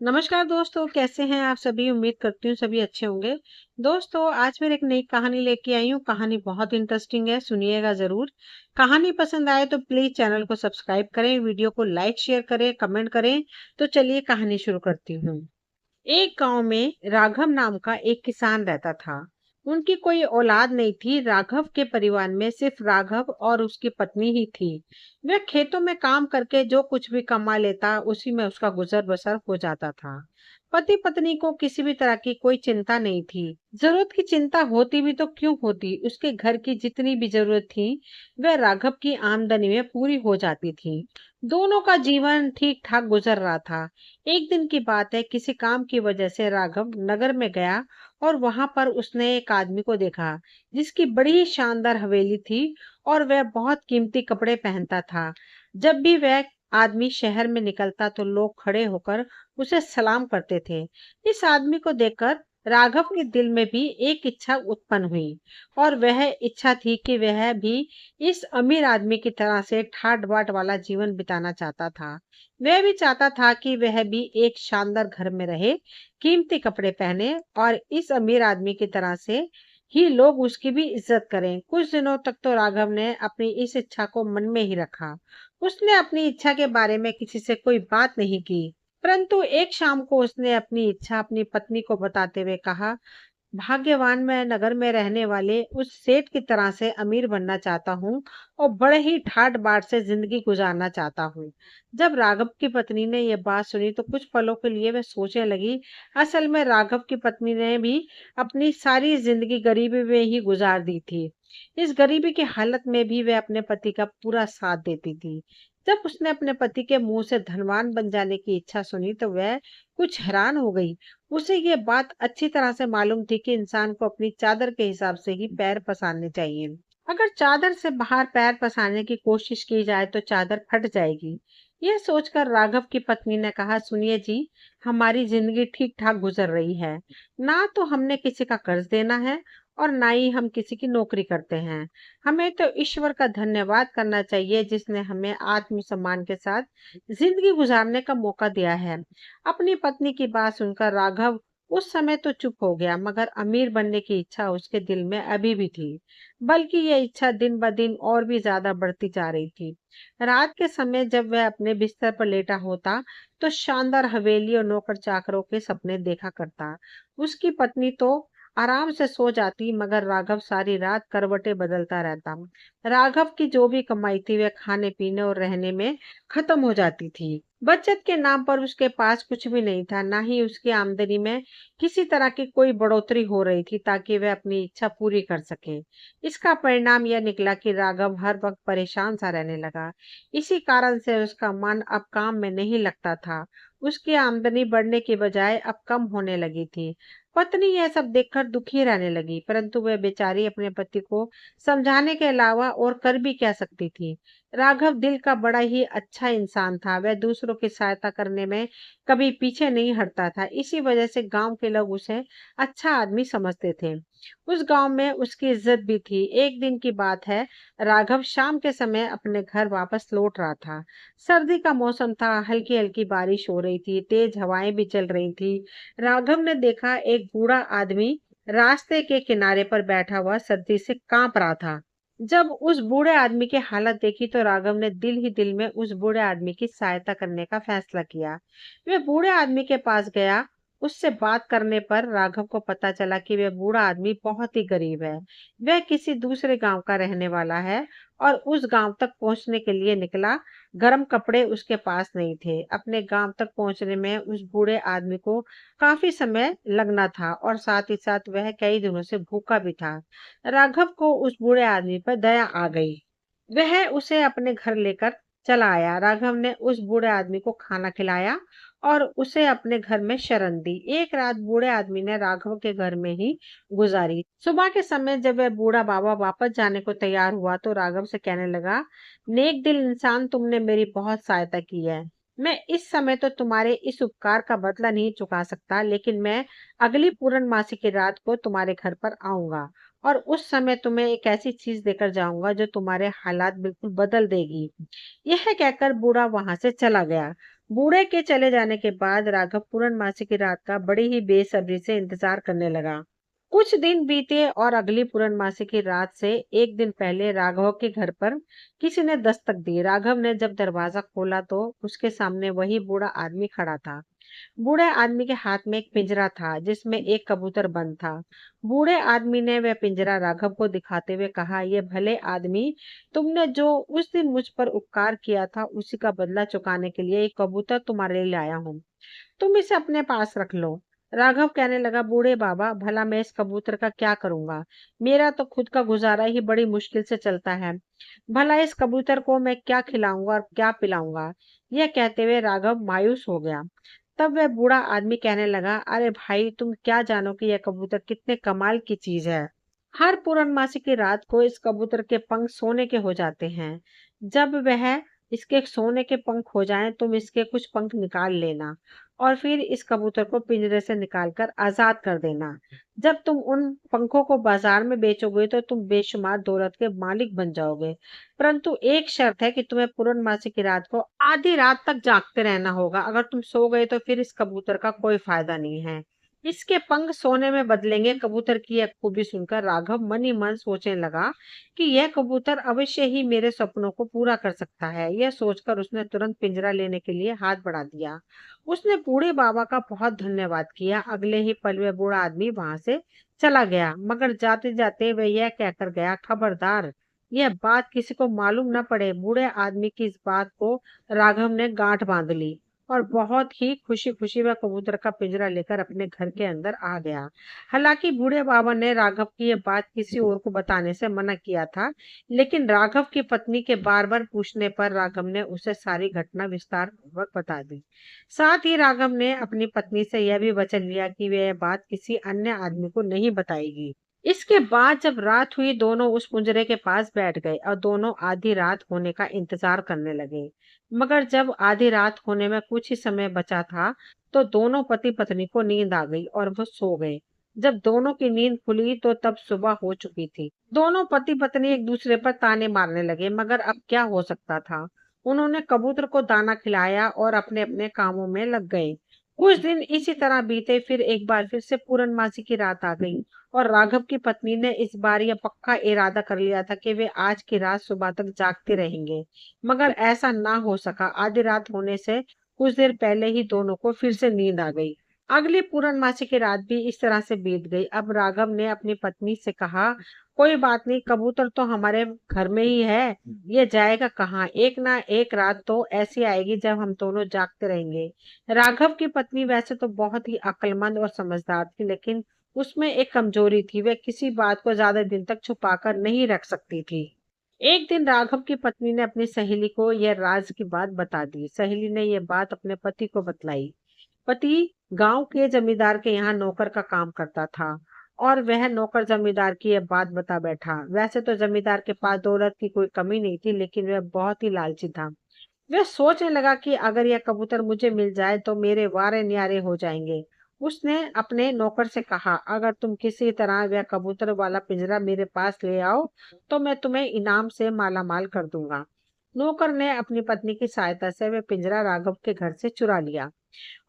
नमस्कार दोस्तों, कैसे हैं आप सभी? उम्मीद करती हूँ सभी अच्छे होंगे। दोस्तों, आज फिर एक नई कहानी लेके आई हूँ। कहानी बहुत इंटरेस्टिंग है, सुनिएगा ज़रूर। कहानी पसंद आए तो प्लीज़ चैनल को सब्सक्राइब करें, वीडियो को लाइक, शेयर करें, कमेंट करें। तो चलिए कहानी शुरू करती हूँ। एक गांव में राघव नाम का एक किसान रहता था। उनकी कोई औलाद नहीं थी। राघव के परिवार में सिर्फ राघव और उसकी पत्नी ही थी। वह खेतों में काम करके जो कुछ भी कमा लेता उसी में उसका गुजर बसर हो जाता था। पति पत्नी को किसी भी तरह की कोई चिंता नहीं थी। जरूरत की चिंता होती भी तो क्यों होती, उसके घर की जितनी भी जरूरत थी वह राघव की आमदनी में पूरी हो जाती थी। दोनों का जीवन ठीक ठाक गुजर रहा था। एक दिन की बात है, किसी काम की वजह से राघव नगर में गया और वहां पर उसने एक आदमी को देखा जिसकी बड़ी ही शानदार हवेली थी और वह बहुत कीमती कपड़े पहनता था। जब भी वह आदमी शहर में निकलता तो लोग खड़े होकर उसे सलाम करते थे। इस आदमी को देखकर राघव के दिल में भी एक इच्छा उत्पन्न हुई और वह इच्छा थी कि वह भी इस अमीर आदमी की तरह से ठाट बाट वाला जीवन बिताना चाहता था। वह भी चाहता था कि वह भी एक शानदार घर में रहे, कीमती कपड़े पहने और इस अमीर आदमी की तरह से ही लोग उसकी भी इज्जत करें। कुछ दिनों तक तो राघव ने अपनी इस इच्छा को मन में ही रखा। उसने अपनी इच्छा के बारे में किसी से कोई बात नहीं की। परंतु एक शाम को उसने अपनी इच्छा अपनी पत्नी को बताते हुए कहा, भाग्यवान मैं नगर में रहने वाले उस सेठ की तरह से अमीर बनना चाहता हूँ और बड़े ही ठाट बाट से जिंदगी गुजारना चाहता हूँ। जब राघव की पत्नी ने यह बात सुनी तो कुछ पलों के लिए वह सोचने लगी। असल में राघव की पत्नी ने भी अपनी सारी जिंदगी गरीबी में ही गुजार दी थी। इस गरीबी की हालत में भी वह अपने पति का पूरा साथ देती थी। जब उसने अपने पति के मुंह से धनवान बन जाने की इच्छा सुनी तो वह कुछ हैरान हो गई। उसे ये बात अच्छी तरह से मालूम थी कि इंसान को अपनी चादर के हिसाब से ही पैर पसारने चाहिए। अगर चादर से बाहर पैर पसारने की कोशिश की जाए तो चादर फट जाएगी। यह सोचकर राघव की पत्नी ने कहा, सुनिए जी, हमारी जिंदगी ठीक ठाक गुजर रही है। ना तो हमने किसी का कर्ज देना है और ना ही हम किसी की नौकरी करते हैं। हमें तो ईश्वर का धन्यवाद करना चाहिए जिसने हमें आत्मसम्मान के साथ जिंदगी गुजारने का मौका दिया है। अपनी पत्नी की बात सुनकर राघव उस समय तो चुप हो गया, मगर अमीर बनने की इच्छा उसके दिल में अभी भी थी। बल्कि यह इच्छा दिन ब दिन और भी ज्यादा बढ़ती जा रही थी। रात के समय जब वह अपने बिस्तर पर लेटा होता तो शानदार हवेली और नौकर चाकरों के सपने देखा करता। उसकी पत्नी तो आराम से सो जाती, मगर राघव सारी रात करवटें बदलता रहता। राघव की जो भी कमाई थी वह खाने पीने और रहने में खत्म हो जाती थी। बचत के नाम पर उसके पास कुछ भी नहीं था, ना ही उसकी आमदनी में किसी तरह की कोई बढ़ोतरी हो रही थी ताकि वह अपनी इच्छा पूरी कर सके। इसका परिणाम यह निकला कि राघव हर वक्त परेशान सा रहने लगा। इसी कारण से उसका मन अब काम में नहीं लगता था। उसकी आमदनी बढ़ने के बजाय अब कम होने लगी थी। पत्नी यह सब देखकर दुखी रहने लगी, परंतु वह बेचारी अपने पति को समझाने के अलावा और कर भी क्या सकती थी। राघव दिल का बड़ा ही अच्छा इंसान था। वह दूसरों की सहायता करने में कभी पीछे नहीं हटता था। इसी वजह से गांव के लोग उसे अच्छा आदमी समझते थे। उस गांव में उसकी इज्जत भी थी। एक दिन की बात है, राघव शाम के समय अपने घर वापस लौट रहा था। सर्दी का मौसम था, हल्की हल्की बारिश हो रही थी, तेज हवाएं भी चल रही थी। राघव ने देखा एक बूढ़ा आदमी रास्ते के किनारे पर बैठा हुआ सर्दी से कांप रहा था। जब उस बूढ़े आदमी की हालत देखी तो राघव ने दिल ही दिल में उस बूढ़े आदमी की सहायता करने का फैसला किया। वह बूढ़े आदमी के पास गया। उससे बात करने पर राघव को पता चला कि वह बूढ़ा आदमी बहुत ही गरीब है। वह किसी दूसरे गांव का रहने वाला है और उस गांव तक पहुंचने के लिए निकला। गर्म कपड़े उसके पास नहीं थे। अपने गांव तक पहुंचने में उस बूढ़े आदमी को काफी समय लगना था और साथ ही साथ वह कई दिनों से भूखा भी था। राघव को उस बूढ़े आदमी पर दया आ गई। वह उसे अपने घर लेकर चला आया। राघव ने उस बूढ़े आदमी को खाना खिलाया और उसे अपने घर में शरण दी। एक रात बूढ़े आदमी ने राघव के घर में ही गुजारी। सुबह के समय जब वह बूढ़ा बाबा वापस जाने को तैयार हुआ तो राघव से कहने लगा, नेक दिल इंसान, तुमने मेरी बहुत सहायता की है। मैं इस समय तो तुम्हारे इस उपकार का बदला नहीं चुका सकता, लेकिन मैं अगली पूर्णमासी की रात को तुम्हारे घर पर आऊंगा और उस समय तुम्हें एक ऐसी चीज देकर जाऊंगा जो तुम्हारे हालात बिल्कुल बदल देगी। यह कहकर बूढ़ा वहां से चला गया। बूढ़े के चले जाने के बाद राघव पूर्णमासी की रात का बड़ी ही बेसब्री से इंतजार करने लगा। कुछ दिन बीते और अगली पूर्णमासी की रात से एक दिन पहले राघव के घर पर किसी ने दस्तक दी। राघव ने जब दरवाजा खोला तो उसके सामने वही बूढ़ा आदमी खड़ा था। बूढ़े आदमी के हाथ में एक पिंजरा था जिसमें एक कबूतर बंद था। बूढ़े आदमी ने वह पिंजरा राघव को दिखाते हुए कहा, ये भले आदमी, तुमने जो उस दिन मुझ पर उपकार किया था उसी का बदला चुकाने के लिए एक कबूतर तुम्हारे लिए लाया हूँ। तुम इसे अपने पास रख लो। राघव कहने लगा, बूढ़े बाबा, भला मैं इस कबूतर का क्या करूंगा? मेरा तो खुद का गुजारा ही बड़ी मुश्किल से चलता है। भला इस कबूतर को मैं क्या खिलाऊंगा और क्या पिलाऊंगा? यह कहते हुए राघव मायूस हो गया। तब वह बूढ़ा आदमी कहने लगा, अरे भाई, तुम क्या जानो कि यह कबूतर कितने कमाल की चीज है। हर पूर्णमासी की रात को इस कबूतर के पंख सोने के हो जाते हैं। जब वह इसके सोने के पंख हो जाएं, तुम इसके कुछ पंख निकाल लेना और फिर इस कबूतर को पिंजरे से निकालकर आजाद कर देना। जब तुम उन पंखों को बाजार में बेचोगे तो तुम बेशुमार दौलत के मालिक बन जाओगे। परंतु एक शर्त है कि तुम्हें पूर्णमासी की रात को आधी रात तक जागते रहना होगा। अगर तुम सो गए तो फिर इस कबूतर का कोई फायदा नहीं है। इसके पंख सोने में बदलेंगे। कबूतर की यह खूबी सुनकर राघव मन ही मन सोचने लगा कि यह कबूतर अवश्य ही मेरे सपनों को पूरा कर सकता है। यह सोचकर उसने तुरंत पिंजरा लेने के लिए हाथ बढ़ा दिया। उसने बूढ़े बाबा का बहुत धन्यवाद किया। अगले ही पल वह बूढ़ा आदमी वहां से चला गया, मगर जाते जाते वह यह कहकर गया, खबरदार, यह बात किसी को मालूम न पड़े। बूढ़े आदमी की इस बात को राघव ने गांठ बांध ली और बहुत ही खुशी खुशी वह कबूतर का पिंजरा लेकर अपने घर के अंदर आ गया। हालांकि बूढ़े बाबा ने राघव की यह बात किसी और को बताने से मना किया था, लेकिन राघव की पत्नी के बार बार पूछने पर राघव ने उसे सारी घटना विस्तार पूर्वक बता दी। साथ ही राघव ने अपनी पत्नी से यह भी वचन लिया कि वह यह बात किसी अन्य आदमी को नहीं बताएगी। इसके बाद जब रात हुई, दोनों उस पिंजरे के पास बैठ गए और दोनों आधी रात होने का इंतजार करने लगे। मगर जब आधी रात होने में कुछ ही समय बचा था, तो दोनों पति पत्नी को नींद आ गई और वो सो गए। जब दोनों की नींद खुली तो तब सुबह हो चुकी थी। दोनों पति पत्नी एक दूसरे पर ताने मारने लगे, मगर अब क्या हो सकता था। उन्होंने कबूतर को दाना खिलाया और अपने अपने कामों में लग गए। कुछ दिन इसी तरह बीते, फिर एक बार फिर से पूर्णमासी की रात आ गई और राघव की पत्नी ने इस बार यह पक्का इरादा कर लिया था कि वे आज की रात सुबह तक जागते रहेंगे। मगर ऐसा ना हो सका। आधी रात होने से कुछ देर पहले ही दोनों को फिर से नींद आ गई। अगली पूर्णमासी की रात भी इस तरह से बीत गई। अब राघव ने अपनी पत्नी से कहा, कोई बात नहीं, कबूतर तो हमारे घर में ही है, ये जाएगा कहाँ? एक ना एक रात तो ऐसी आएगी जब हम दोनों जागते रहेंगे। राघव की पत्नी वैसे तो बहुत ही अक्लमंद और समझदार थी, लेकिन उसमें एक कमजोरी थी, वह किसी बात को ज्यादा दिन तक छुपाकर नहीं रख सकती थी। एक दिन राघव की पत्नी ने अपनी सहेली को यह राज की बात बता दी। सहेली ने यह बात अपने पति को बतलाई। पति गांव के जमींदार के यहाँ नौकर का काम करता था और वह नौकर जमींदार की यह बात बता बैठा। वैसे तो जमींदार के पास दौलत की कोई कमी नहीं थी, लेकिन वह बहुत ही लालची था। वह सोचने लगा कि अगर यह कबूतर मुझे मिल जाए तो मेरे वारे न्यारे हो जाएंगे। उसने अपने नौकर से कहा, अगर तुम किसी तरह वह कबूतर वाला पिंजरा मेरे पास ले आओ तो मैं तुम्हें इनाम से मालामाल कर दूंगा। नौकर ने अपनी पत्नी की सहायता से वह पिंजरा राघव के घर से चुरा लिया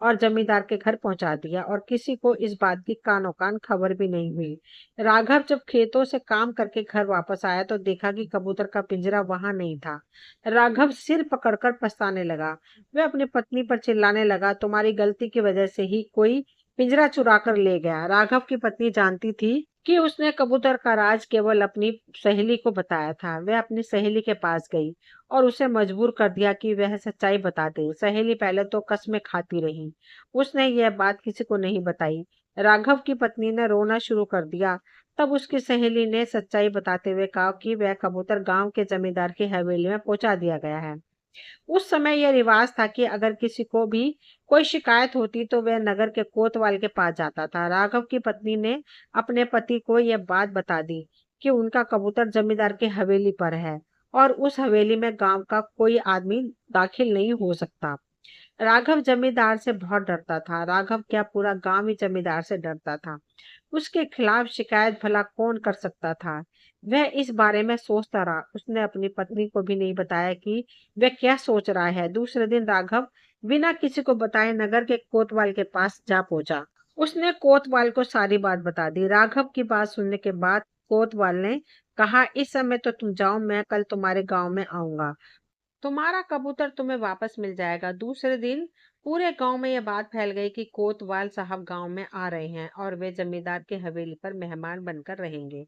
और जमींदार के घर पहुंचा दिया और किसी को इस बात की कानो कान खबर भी नहीं हुई। राघव जब खेतों से काम करके घर वापस आया तो देखा कि कबूतर का पिंजरा वहां नहीं था। राघव सिर पकड़कर पछताने लगा। वह अपनी पत्नी पर चिल्लाने लगा, तुम्हारी गलती की वजह से ही कोई पिंजरा चुरा कर ले गया। राघव की पत्नी जानती थी कि उसने कबूतर का राज केवल अपनी सहेली को बताया था। वह अपनी सहेली के पास गई और उसे मजबूर कर दिया कि वह सच्चाई बता दे। सहेली पहले तो कस्में खाती रही, उसने यह बात किसी को नहीं बताई। राघव की पत्नी ने रोना शुरू कर दिया। तब उसकी सहेली ने सच्चाई बताते हुए कहा कि वह कबूतर गांव के जमींदार की हवेली में पहुंचा दिया गया है। उस समय यह रिवाज था कि अगर किसी को भी कोई शिकायत होती तो वह नगर के कोतवाल के पास जाता था। राघव की पत्नी ने अपने पति को यह बात बता दी कि उनका कबूतर जमींदार की हवेली पर है और उस हवेली में गांव का कोई आदमी दाखिल नहीं हो सकता। राघव जमींदार से बहुत डरता था। राघव क्या, पूरा गांव ही जमींदार से डरता था। उसके खिलाफ शिकायत भला कौन कर सकता था? वह इस बारे में सोचता रहा। उसने अपनी पत्नी को भी नहीं बताया कि वह क्या सोच रहा है। दूसरे दिन राघव बिना किसी को बताए नगर के कोतवाल के पास जा पहुंचा। उसने कोतवाल को सारी बात बता दी। राघव की बात सुनने के बाद कोतवाल ने कहा, इस समय तो तुम जाओ, मैं कल तुम्हारे गांव में आऊंगा। तुम्हारा कबूतर तुम्हें वापस मिल जाएगा। दूसरे दिन पूरे गांव में यह बात फैल गई कि कोतवाल साहब गांव में आ रहे हैं और वे जमींदार के हवेली पर मेहमान बनकर रहेंगे।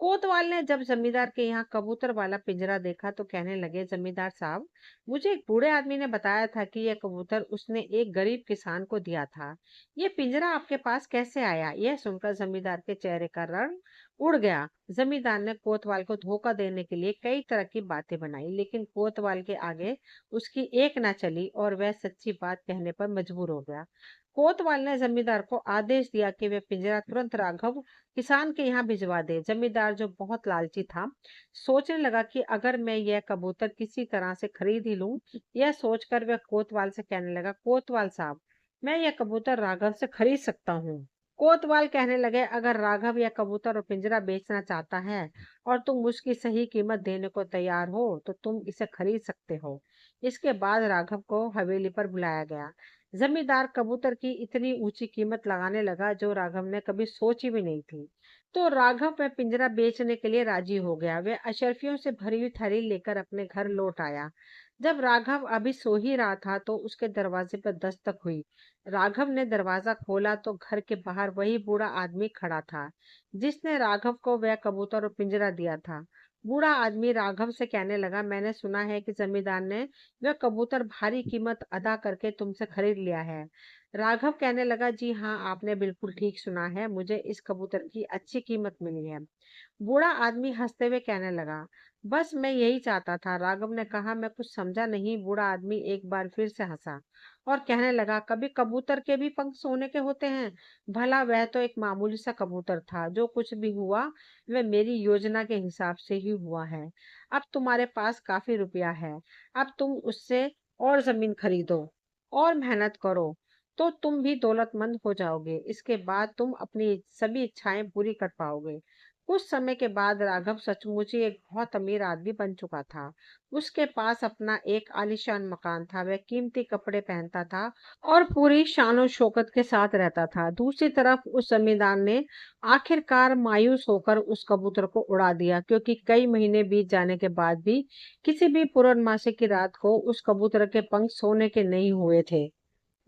कोतवाल ने जब जमींदार के यहाँ कबूतर वाला पिंजरा देखा तो कहने लगे, जमींदार साहब, मुझे एक बूढ़े आदमी ने बताया था कि यह कबूतर उसने एक गरीब किसान को दिया था। ये पिंजरा आपके पास कैसे आया? यह सुनकर जमींदार के चेहरे का रंग उड़ गया। जमींदार ने कोतवाल को धोखा देने के लिए कई तरह की बातें बनाई, लेकिन कोतवाल के आगे उसकी एक ना चली और वह सच्ची बात कहने पर मजबूर हो गया। कोतवाल ने जमींदार को आदेश दिया कि वह पिंजरा तुरंत राघव किसान के यहाँ भिजवा दे। जमींदार, जो बहुत लालची था, सोचने लगा कि अगर मैं यह कबूतर किसी तरह से खरीद ही लूं। यह सोचकर वह कोतवाल से कहने लगा, कोतवाल साहब, मैं यह कबूतर राघव से खरीद सकता हूँ। कोतवाल कहने लगे, अगर राघव यह कबूतर और पिंजरा बेचना चाहता है और तुम उसकी सही कीमत देने को तैयार हो तो तुम इसे खरीद सकते हो। इसके बाद राघव को हवेली पर बुलाया गया। जमींदार कबूतर की इतनी ऊंची कीमत लगाने लगा जो राघव ने कभी सोची भी नहीं थी। तो राघव वह पिंजरा बेचने के लिए राजी हो गया। वह अशर्फियों से भरी हुई थैली लेकर अपने घर लौट आया। जब राघव अभी सो ही रहा था तो उसके दरवाजे पर दस्तक हुई। राघव ने दरवाजा खोला तो घर के बाहर वही बूढ़ा आदमी खड़ा था जिसने राघव को वह कबूतर और पिंजरा दिया था। बूढ़ा आदमी राघव से कहने लगा, मैंने सुना है कि जमींदार ने वह कबूतर भारी कीमत अदा करके तुमसे खरीद लिया है। राघव कहने लगा, जी हाँ, आपने बिल्कुल ठीक सुना है, मुझे इस कबूतर की अच्छी कीमत मिली है। बूढ़ा आदमी हंसते हुए कहने लगा, बस मैं यही चाहता था। राघव ने कहा, मैं कुछ समझा नहीं। बूढ़ा आदमी एक बार फिर से हंसा और कहने लगा, कभी कबूतर के भी पंख सोने के होते हैं। भला वह तो एक मामूली सा कबूतर था। जो कुछ भी हुआ वह मेरी योजना के हिसाब से ही हुआ है। अब तुम्हारे पास काफी रुपया है। अब तुम उससे और जमीन खरीदो और मेहनत करो तो तुम भी दौलतमंद हो जाओगे। इसके बाद तुम अपनी सभी इच्छाएं पूरी कर पाओगे। कुछ समय के बाद राघव सचमुच ही एक बहुत अमीर आदमी बन चुका था। उसके पास अपना एक आलीशान मकान था। वह कीमती कपड़े पहनता था और पूरी शान और शौकत के साथ रहता था। दूसरी तरफ उस जमींदार ने आखिरकार मायूस होकर उस कबूतर को उड़ा दिया, क्योंकि कई महीने बीत जाने के बाद भी किसी भी पूर्णमासी की रात को उस कबूतर के पंख सोने के नहीं हुए थे।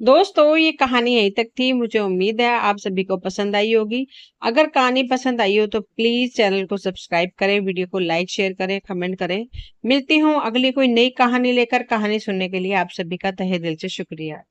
दोस्तों, ये कहानी यहीं तक थी। मुझे उम्मीद है आप सभी को पसंद आई होगी। अगर कहानी पसंद आई हो तो प्लीज चैनल को सब्सक्राइब करें, वीडियो को लाइक शेयर करें, कमेंट करें। मिलती हूँ अगली कोई नई कहानी लेकर। कहानी सुनने के लिए आप सभी का तहे दिल से शुक्रिया।